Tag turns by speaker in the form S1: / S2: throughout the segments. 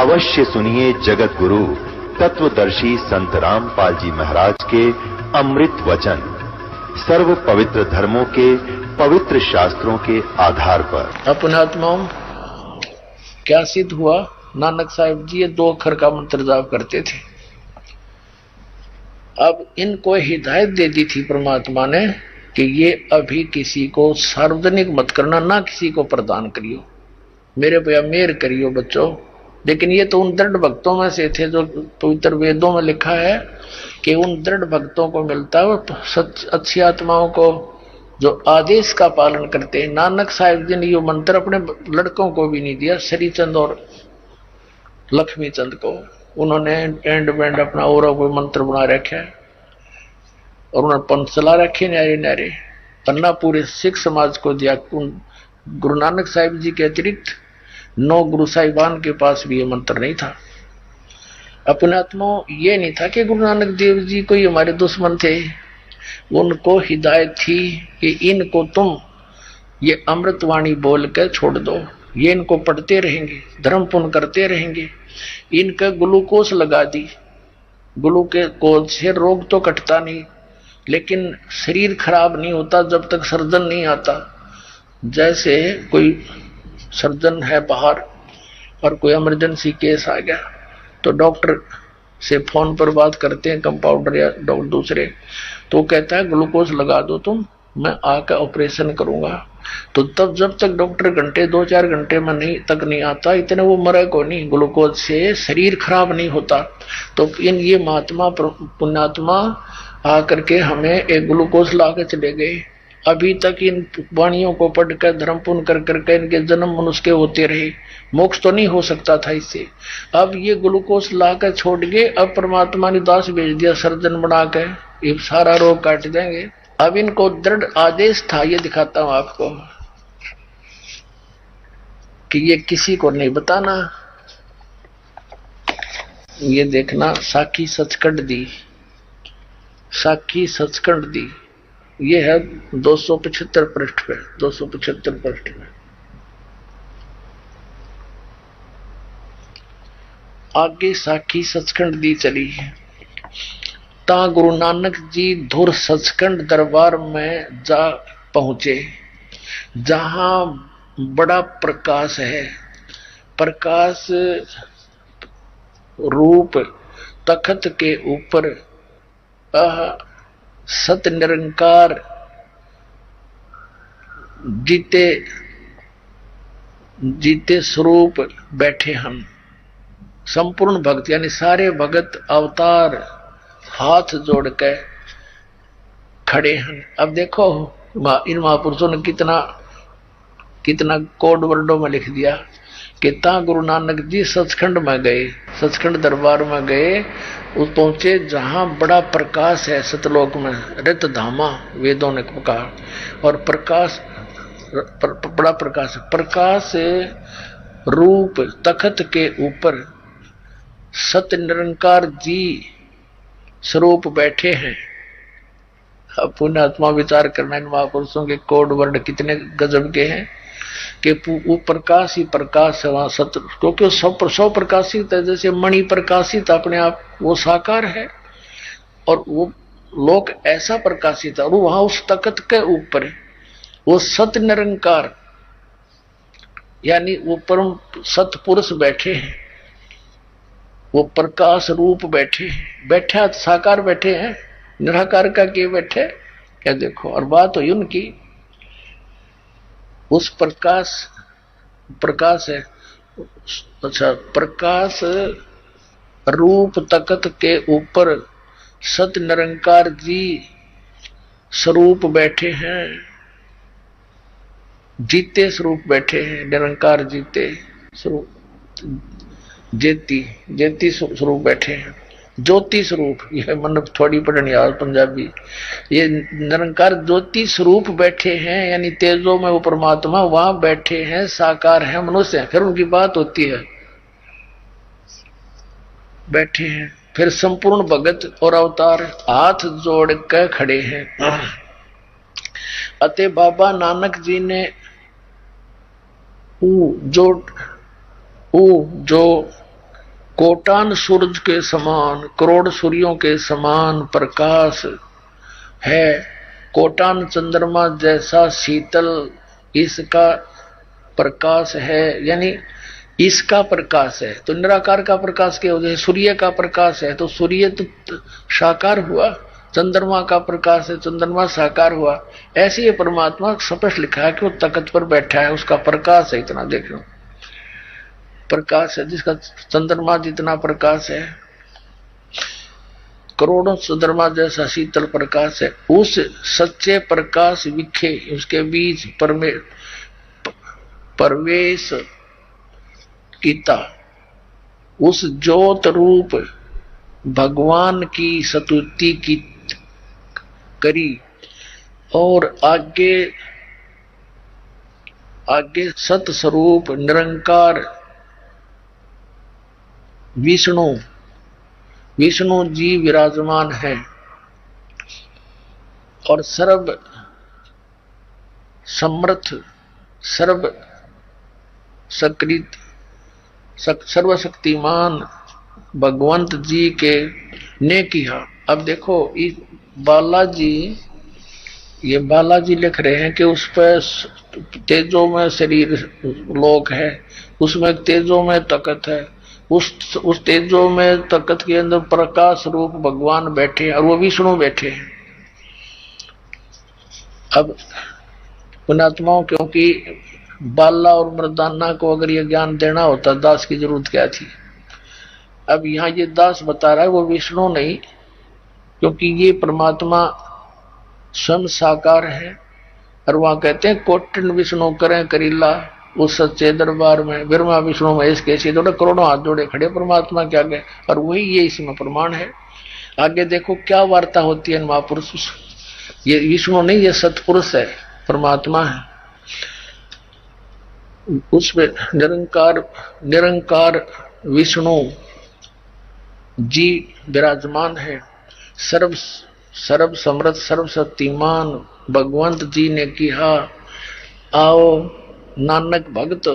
S1: अवश्य सुनिए जगत गुरु तत्वदर्शी संत रामपाल जी महाराज के अमृत वचन, सर्व पवित्र धर्मों के पवित्र शास्त्रों के आधार पर।
S2: अपने आत्माओं क्या सिद्ध हुआ? नानक साहिब जी ये 2 अक्षर का मंत्र जाप करते थे। अब इनको हिदायत दे दी थी परमात्मा ने कि ये अभी किसी को सार्वजनिक मत करना, ना किसी को प्रदान करियो, मेरे पे मेहर करियो बच्चों। लेकिन ये तो उन दृढ़ भक्तों में से थे जो पवित्र वेदों में लिखा है कि उन दृढ़ भक्तों को मिलता है, अच्छी आत्माओं को जो आदेश का पालन करते हैं। नानक साहिब जी ने ये मंत्र अपने लड़कों को भी नहीं दिया, श्री चंद और लक्ष्मी चंद को। उन्होंने एंड बैंड अपना और कोई मंत्र बना रखा है और उन्होंने पंथ चला रखे न्यारे न्यारे, पन्ना पूरे सिख समाज को दिया। गुरु नानक साहिब जी के अतिरिक्त 9 गुरु साहिबान के पास भी ये मंत्र नहीं था। अपने आत्माओं ये नहीं था कि गुरु नानक देव जी कोई हमारे दुश्मन थे, उनको हिदायत थी कि इनको तुम ये अमृतवाणी बोल कर छोड़ दो, ये इनको पढ़ते रहेंगे, धर्म पुण्य करते रहेंगे। इनका ग्लूकोज लगा दी, ग्लूकोज से रोग तो कटता नहीं, लेकिन शरीर खराब नहीं होता जब तक सर्जन नहीं आता। जैसे कोई सर्जन है बाहर और कोई इमरजेंसी केस आ गया तो डॉक्टर से फोन पर बात करते हैं, कंपाउंडर या डॉक्टर दूसरे, तो कहता है ग्लूकोज लगा दो तुम, मैं आकर ऑपरेशन करूंगा। तो तब जब तक डॉक्टर घंटे 2-4 घंटे में नहीं आता, इतने वो मरे को नहीं, ग्लूकोज से शरीर खराब नहीं होता। तो इन ये महात्मा पुण्यात्मा आकर के हमें एक ग्लूकोज ला के चले गए। अभी तक इन वाणियों को पढ़कर धर्म पुण्य कर करके इनके जन्म मनुष्य के होते रहे, मोक्ष तो नहीं हो सकता था इससे। अब ये ग्लूकोज ला कर छोड़ गए, अब परमात्मा ने दास भेज दिया सर्जन बना कर, ये सारा रोग काट देंगे। अब इनको दृढ़ आदेश था, ये दिखाता हूं आपको कि ये किसी को नहीं बताना। ये देखना, साखी सचखंड दी, साखी सचखंड दी, ये है 275 पृष्ठ पे, 275 पृष्ठ में। आगे साखी सचखंड दी चली है। ता गुरु नानक जी धुर सचखंड दरबार में जा पहुंचे, जहां बड़ा प्रकाश है, प्रकाश रूप तखत के ऊपर सत निरंकार जीते स्वरूप बैठे हम। संपूर्ण भक्त यानी सारे भगत अवतार हाथ जोड़ के खड़े हैं। अब देखो इन महापुरुषों ने कितना कोड वर्डों में लिख दिया कि ता गुरु नानक जी सचखंड में गए, सचखंड दरबार में गए, उस पहुंचे जहां बड़ा प्रकाश है, सतलोक में रित धामा वेदों ने कहा। और प्रकाश बड़ा प्रकाश रूप तखत के ऊपर सत निरंकार जी स्वरूप बैठे हैं। अब पुण्यात्मा विचार करना, इन महापुरुषों के कोड वर्ड कितने गजब के हैं कि वो प्रकाश ही प्रकाश है वहां सत्य, क्योंकि 100 प्रकाशित है, जैसे मणि प्रकाशित अपने आप वो साकार है, और वो लोक ऐसा प्रकाशित है, और वहां उस तख्त के ऊपर वो सत्य निरंकार यानी वो परम सतपुरुष बैठे हैं, वो प्रकाश रूप बैठे हैं। बैठा साकार बैठे हैं, निराकार का के बैठे क्या देखो। और बात हुई उनकी उस प्रकाश है, अच्छा प्रकाश रूप तखत के ऊपर सत निरंकार जी स्वरूप बैठे हैं, जीते स्वरूप बैठे हैं, निरंकार जीते स्वरूप, जेती स्वरूप बैठे हैं, ज्योति स्वरूप। यह मतलब थोड़ी पढ़नी यार पंजाबी, ये निरंकार ज्योति स्वरूप बैठे हैं, यानी तेजो में वो परमात्मा वहां बैठे हैं, साकार है, मनुष्य है। फिर उनकी बात होती है, बैठे हैं। फिर संपूर्ण भगत और अवतार हाथ जोड़ कर खड़े हैं। अते बाबा नानक जी ने जो कोटान सूरज के समान, करोड़ सूर्यों के समान प्रकाश है। कोटान चंद्रमा जैसा शीतल इसका प्रकाश है, यानी इसका प्रकाश है। तो निराकार का प्रकाश क्या होता है? सूर्य का प्रकाश है, तो सूर्य तो साकार हुआ। चंद्रमा का प्रकाश है, चंद्रमा साकार हुआ। ऐसे ही परमात्मा स्पष्ट लिखा है कि वो तख्त पर बैठा है, उसका प्रकाश है इतना। देख लो, प्रकाश है जिसका चंद्रमा जितना प्रकाश है, करोड़ों चंद्रमा जैसा शीतल प्रकाश है। उस सच्चे प्रकाश विखे उसके बीच प्रवेश कीता, उस ज्योत रूप भगवान की स्तुति की करी, और आगे सत स्वरूप निरंकार विष्णु जी विराजमान है, और सर्व समर्थ सर्व सकृत सर्वशक्तिमान भगवंत जी के ने किया। अब देखो इस बालाजी, ये बालाजी लिख रहे हैं कि उस पर तेजो में शरीर लोक है, उसमें तेजो में तकत है, उस तेजो में तकत के अंदर प्रकाश रूप भगवान बैठे और वो विष्णु बैठे हैं। अब पुणात्माओं, क्योंकि बाला और मर्दाना को अगर ये ज्ञान देना होता, दास की जरूरत क्या थी? अब यहाँ ये दास बता रहा है वो विष्णु नहीं, क्योंकि ये परमात्मा स्वयं साकार है। और वहां कहते हैं कोटिन विष्णु करें करीला उस सच्चे दरबार में, ब्रह्मा विष्णु महेश कैसे थोड़ा करोड़ों हाथ जोड़े खड़े परमात्मा के आगे, और वही ये इसमें प्रमाण है। आगे देखो क्या वार्ता होती है महापुरुष। ये विष्णु नहीं, ये सतपुरुष है, परमात्मा है। उसमें निरंकार विष्णु जी विराजमान है। सर्व समर्थ सर्व शक्तिमान भगवंत जी ने कहा, आओ नानक भक्त,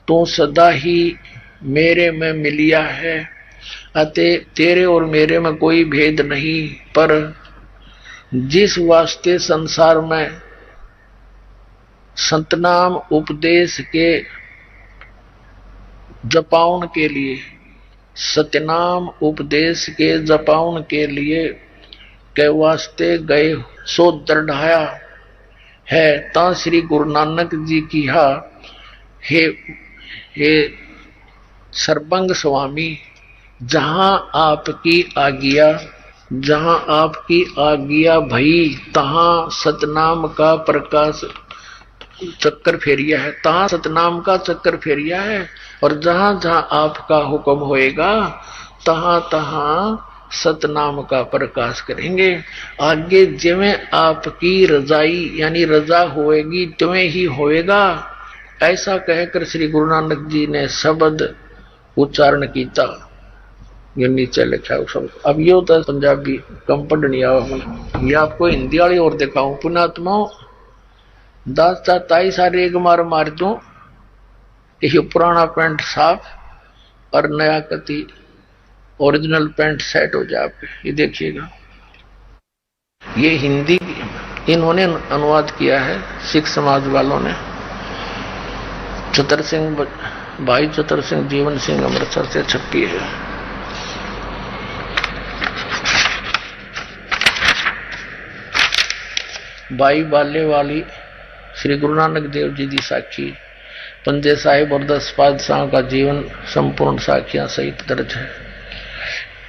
S2: तू सदा ही मेरे में मिलिया है, अते तेरे और मेरे में कोई भेद नहीं। पर जिस वास्ते संसार में संतनाम उपदेश के जपाउन के लिए, सत्यनाम उपदेश के जपाउन के लिए के वास्ते गए सो दृढ़ाया है, ता श्री गुरु नानक जी की हे सर्वंग स्वामी, जहां आपकी आज्ञा भई तहां सतनाम का प्रकाश चक्कर फेरिया है, तहां सतनाम का चक्कर फेरिया है। और जहां जहां आपका हुक्म होएगा तहां तहां सतनाम का प्रकाश करेंगे। आगे जिवें आपकी रजाई यानी रजा होएगी तुम्हें ही होएगा, ऐसा कहकर श्री गुरु नानक जी ने शब्द उच्चारण किया। ये नीचे लिखा है शब्द। अब ये होता है पंजाबी कम पढ़नी आओ, ये आपको हिंदी वाली और दिखाऊं। पुणात्माओं, दास ताई सारे एक मार दूं, ये पुराना पैंट साफ और नया कति ओरिजिनल पैंट सेट हो जाए आपके। ये देखिएगा, ये हिंदी इन्होंने अनुवाद किया है सिख समाज वालों ने। चतर सिंह भाई चतर सिंह जीवन सिंह अमृतसर से छपी है। भाई बाले वाली श्री गुरु नानक देव जी की साखी, पंजे साहिब और 10 पातशाहों का जीवन संपूर्ण साखियां सहित दर्ज है।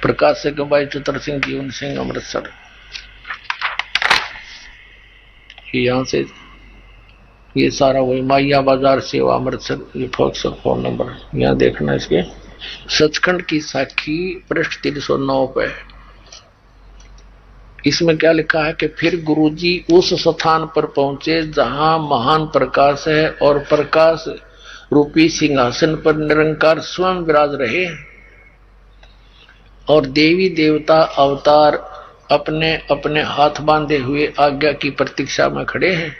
S2: प्रकाशक भाई चतर सिंह जीवन सिंह अमृतसर। यहाँ से ये सारा वही माइया बाजार सेवा अमृतसर, ये फोन नंबर यहाँ देखना। इसके सचखंड की साखी पृष्ठ 309 पे इसमें क्या लिखा है कि फिर गुरुजी उस स्थान पर पहुंचे जहां महान प्रकाश है और प्रकाश रूपी सिंहासन पर निरंकार स्वयं विराज रहे, और देवी देवता अवतार अपने अपने हाथ बांधे हुए आज्ञा की प्रतीक्षा में खड़े हैं।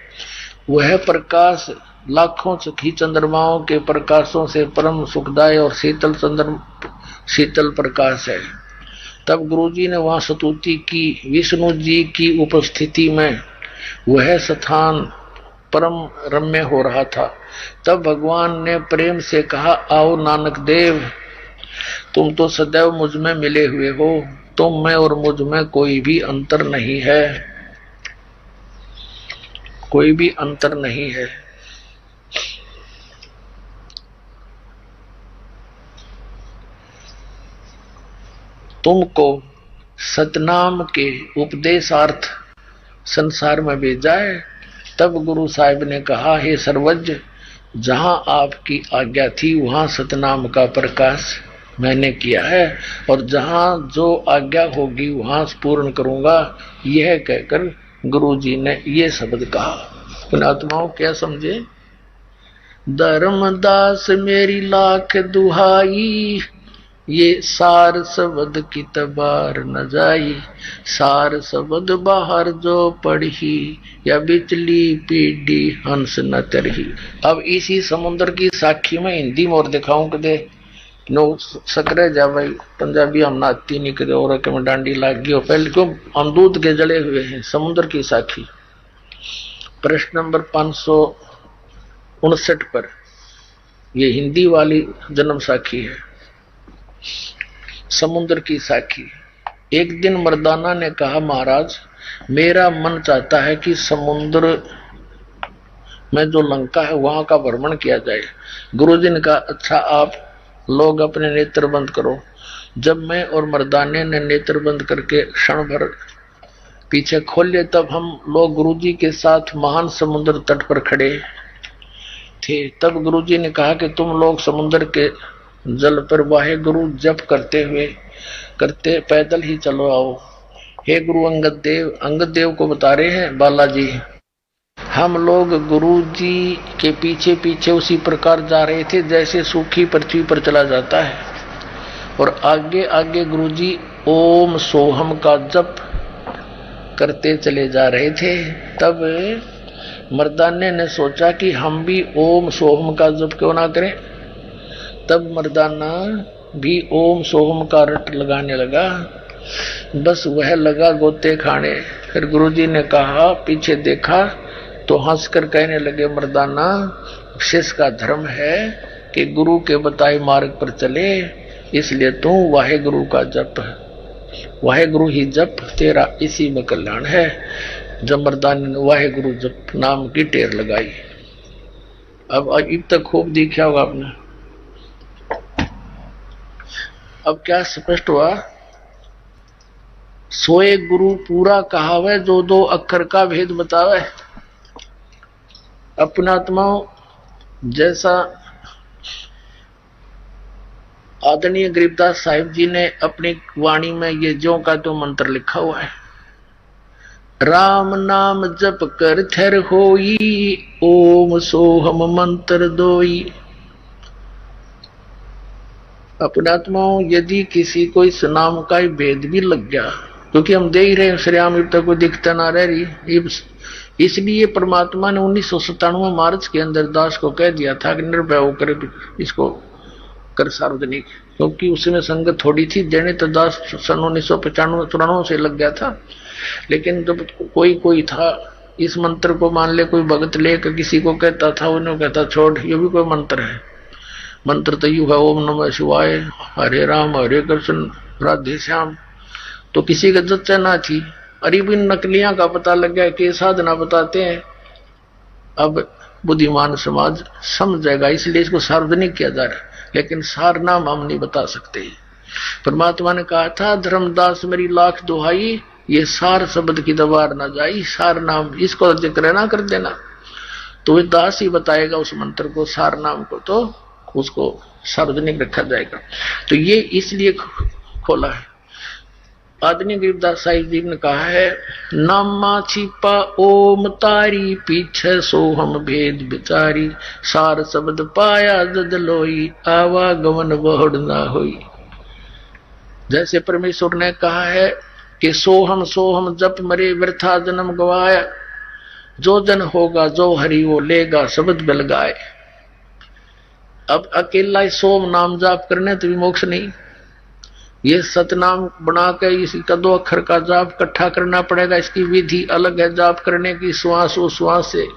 S2: वह प्रकाश लाखों सखी चंद्रमाओं के प्रकाशों से परम सुखदायी और शीतल शीतल प्रकाश है। तब गुरुजी ने वहां स्तुति की। विष्णु जी की उपस्थिति में वह स्थान परम रम्य हो रहा था। तब भगवान ने प्रेम से कहा, आओ नानक देव, तुम तो सदैव मुझ में मिले हुए हो, तुम में और मुझ में कोई भी अंतर नहीं है, कोई भी अंतर नहीं है। तुमको सतनाम के उपदेशार्थ संसार में भेजा है। तब गुरु साहिब ने कहा, हे सर्वज्ञ, जहां आपकी आज्ञा थी वहां सतनाम का प्रकाश मैंने किया है, और जहां जो आज्ञा होगी वहां पूर्ण करूंगा। यह कहकर गुरु जी ने ये शब्द कहा। पुण्यात्माओं, क्या समझे? धर्मदास मेरी लाख दुहाई, ये सार शब्द की तबार न जाई, सार शब्द बाहर जो पढ़ी, या बिचली पीढ़ी हंस न तरही। अब इसी समुद्र की साखी में हिंदी में और दिखाऊं कि दे नो सकरे जा भाई, पंजाबी हम नाती नहीं करे और में डांडी लाग गई। पहले क्यों हम दूध के जले हुए हैं। समुद्र की साखी प्रश्न नंबर 559 पर, ये हिंदी वाली जन्म साखी है। समुद्र की साखी। एक दिन मर्दाना ने कहा, महाराज, मेरा मन चाहता है कि समुद्र में जो लंका है वहां का भ्रमण किया जाए। गुरुजी ने कहा, अच्छा, आप लोग अपने नेत्र बंद करो। जब मैं और मर्दाने ने नेत्र बंद करके क्षण भर पीछे खोले, तब हम लोग गुरुजी के साथ महान समुद्र तट पर खड़े थे। तब गुरुजी ने कहा कि तुम लोग समुद्र के जल पर वाहेगुरु जप करते पैदल ही चलो आओ। हे गुरु अंगद देव को बता रहे हैं बालाजी, हम लोग गुरु जी के पीछे पीछे उसी प्रकार जा रहे थे जैसे सूखी पृथ्वी पर चला जाता है, और आगे आगे गुरु जी ओम सोहम का जप करते चले जा रहे थे। तब मर्दाने ने सोचा कि हम भी ओम सोहम का जप क्यों ना करें। तब मर्दाना भी ओम सोहम का रट लगाने लगा। बस वह लगा गोते खाने। फिर गुरुजी ने कहा, पीछे देखा तो हंसकर कहने लगे, मर्दाना, शिष्य का धर्म है कि गुरु के बताए मार्ग पर चले, इसलिए तू वाहेगुरु का जप, वाहेगुरु ही जप, तेरा इसी में कल्याण है। जब मर्दाने ने वाहेगुरु जप नाम की टेर लगाई। अब तक खूब देखा होगा आपने। अब क्या स्पष्ट हुआ? सोए गुरु पूरा कहावे, जो दो अक्षर का भेद बतावे। अपनात्माओं, जैसा आदरणीय गरीबदास साहिब जी ने अपनी वाणी में ये ज्यों का तो मंत्र लिखा हुआ है, राम नाम जप कर थर होई, ओम सोहम मंत्र दोई। अपनात्माओं, यदि किसी को इस नाम का भेद भी लग गया, क्योंकि हम देख रहे हैं श्री राम तक को दिखता ना रह रही, इसलिए परमात्मा ने 1997 मार्च के अंदर दास को कह दिया था कि निर्भय होकर इसको कर सार्वजनिक, क्योंकि उसमें संगत थोड़ी थी। देने तो दास सन 1995-94 से लग गया था, लेकिन जब कोई था इस मंत्र को मान ले, कोई भगत लेकर किसी को कहता था, उन्हें कहता छोड़, ये भी कोई मंत्र है। मंत्र तो यू है, ओम नमः शिवाय, हरे राम हरे कृष्ण राधे श्याम। तो किसी का जच्चा ना थी। अरे इन नकलियां का पता लग गया कि साधना बताते हैं। अब बुद्धिमान समाज समझ जाएगा, इसलिए इसको सार्वजनिक किया जा रहा है, लेकिन सार नाम हम नहीं बता सकते। परमात्मा ने कहा था, धर्मदास मेरी लाख दुहाई, ये सार शब्द की दबार ना जाई, सार नाम इसको जिक्र ना कर देना। तो वे दास ही बताएगा उस मंत्र को, सार नाम को, तो उसको सार्वजनिक रखा जाएगा। तो ये इसलिए खोला है। आदरणीय गरीबदास साहिब जी ने कहा है, नामा छिपा ओम तारी, पीछे सोहम भेद बिचारी, सार शब्द पाया जद लोई, आवागमन बहुड़ ना होई। जैसे परमेश्वर ने कहा है कि सोहम सोहम जप मरे वृथा जन्म गवाया, जो जन होगा जो हरि वो लेगा शब्द बल गाए। अब अकेला सोम नाम जाप करने तो भी मोक्ष नहीं, ये सतनाम बना के इसी का 2 अक्षर का जाप इकट्ठा करना पड़ेगा। इसकी विधि अलग है जाप करने की, श्वास उश्वास से।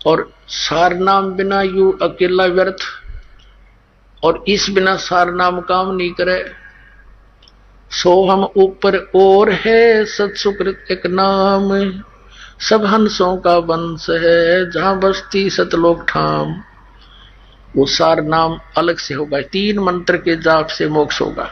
S2: और सार नाम बिना यू अकेला व्यर्थ, और इस बिना सार नाम काम नहीं करे। सो हम ऊपर और है सत्सुकृत एक नाम, सब हंसों का वंश है जहां बसती सतलोक ठाम। वो सार नाम अलग से होगा, 3 मंत्र के जाप से मोक्ष होगा।